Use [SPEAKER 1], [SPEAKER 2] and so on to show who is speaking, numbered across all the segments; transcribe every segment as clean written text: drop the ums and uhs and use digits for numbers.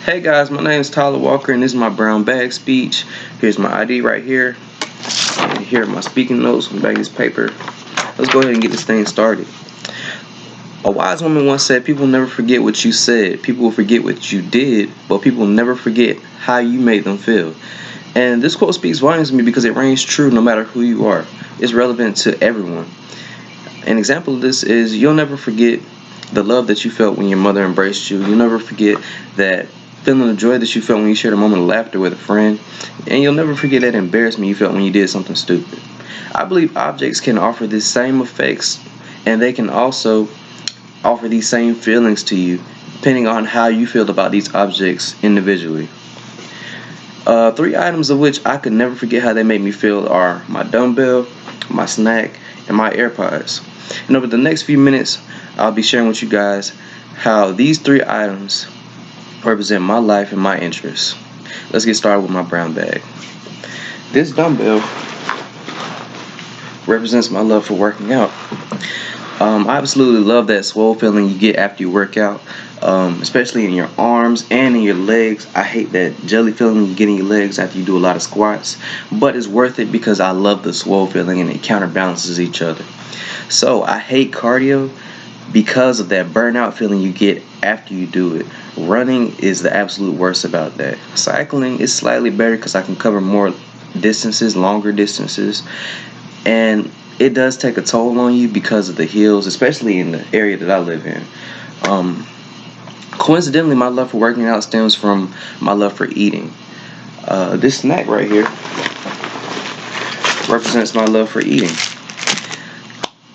[SPEAKER 1] Hey guys, my name is Tyler Walker and this is my brown bag speech. Here's my ID right here. And here are my speaking notes on the back of this paper. Let's go ahead and get this thing started. A wise woman once said, people never forget what you said. People will forget what you did, but people will never forget how you made them feel. And this quote speaks volumes to me because it rings true no matter who you are. It's relevant to everyone. An example of this is you'll never forget the love that you felt when your mother embraced you. You'll never forget that feeling of joy that you felt when you shared a moment of laughter with a friend. And you'll never forget that embarrassment you felt when you did something stupid. I believe objects can offer the same effects, and they can also offer these same feelings to you depending on how you feel about these objects individually. Three items of which I could never forget how they made me feel are my dumbbell, my snack, and my AirPods. And over the next few minutes, I'll be sharing with you guys how these three items represent my life and my interests. Let's get started with my brown bag. This dumbbell represents my love for working out. I absolutely love that swole feeling you get after you work out, especially in your arms and in your legs. I hate that jelly feeling you get in your legs after you do a lot of squats, but it's worth it because I love the swole feeling and it counterbalances each other. So I hate cardio because of that burnout feeling you get after you do it. Running is the absolute worst about that. Cycling is slightly better because I can cover more distances, longer distances, and it does take a toll on you because of the hills, especially in the area that I live in. Coincidentally, my love for working out stems from my love for eating. This snack right here represents my love for eating.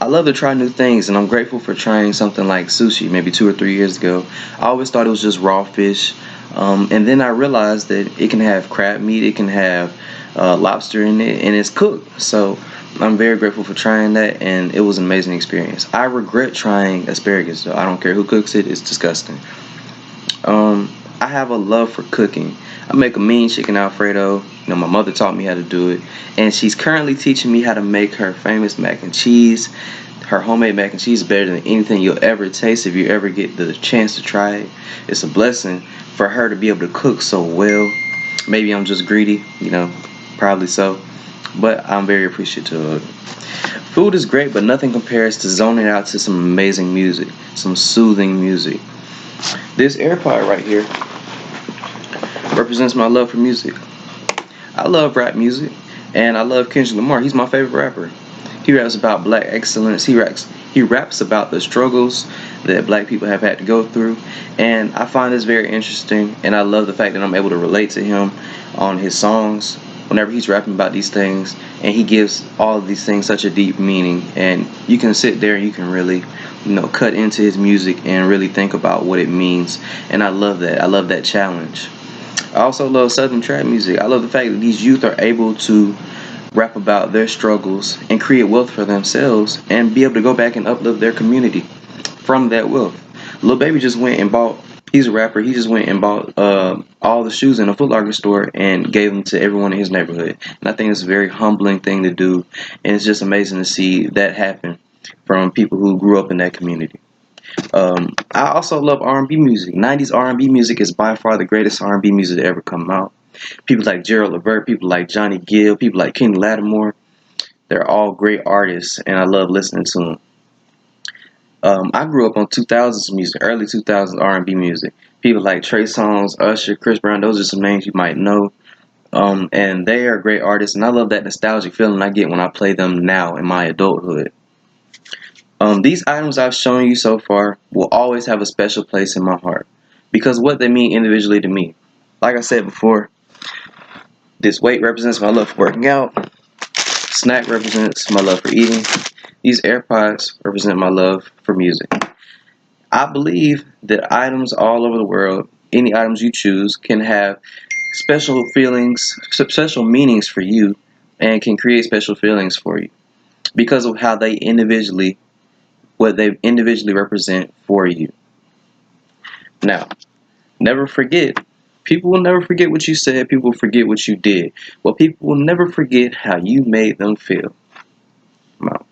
[SPEAKER 1] I love to try new things, and I'm grateful for trying something like sushi maybe 2 or 3 years ago. I always thought it was just raw fish, and then I realized that it can have crab meat, it can have lobster in it, and it's cooked. So I'm very grateful for trying that, and it was an amazing experience. I regret trying asparagus, though. I don't care who cooks it, it's disgusting. I have a love for cooking. I make a mean chicken Alfredo. My mother taught me how to do it, and she's currently teaching me how to make her famous mac and cheese. Her homemade mac and cheese is better than anything you'll ever taste if you ever get the chance to try it. It's a blessing for her to be able to cook so well. Maybe I'm just greedy, probably so, but I'm very appreciative of it. Food is great, but nothing compares to zoning out to some amazing music, some soothing music. This AirPod right here represents my love for music. I love rap music, and I love Kendrick Lamar. He's my favorite rapper. He raps about black excellence. He raps about the struggles that black people have had to go through, and I find this very interesting, and I love the fact that I'm able to relate to him on his songs whenever he's rapping about these things, and he gives all of these things such a deep meaning, and you can sit there and you can really cut into his music and really think about what it means, and I love that. I love that challenge. I also love Southern trap music. I love the fact that these youth are able to rap about their struggles and create wealth for themselves and be able to go back and uplift their community from that wealth. Lil Baby just went and bought, he's a rapper, he just went and bought all the shoes in a Foot Locker store and gave them to everyone in his neighborhood. And I think it's a very humbling thing to do, and it's just amazing to see that happen from people who grew up in that community. I also love R&B music. 90s R&B music is by far the greatest R&B music to ever come out. People like Gerald Levert, people like Johnny Gill, people like Kenny Lattimore, they're all great artists, and I love listening to them. I grew up on 2000s music, early 2000s R&B music. People like Trey Songz, Usher, Chris Brown, those are some names you might know. And they are great artists, and I love that nostalgic feeling I get when I play them now in my adulthood. These items I've shown you so far will always have a special place in my heart because what they mean individually to me. Like I said before, this weight represents my love for working out. Snack represents my love for eating. These AirPods represent my love for music. I believe that items all over the world, any items you choose, can have special feelings, special meanings for you, and can create special feelings for you because of how they individually represent for you. Now, never forget, people will never forget what you said, people will forget what you did, but people will never forget how you made them feel. I'm out.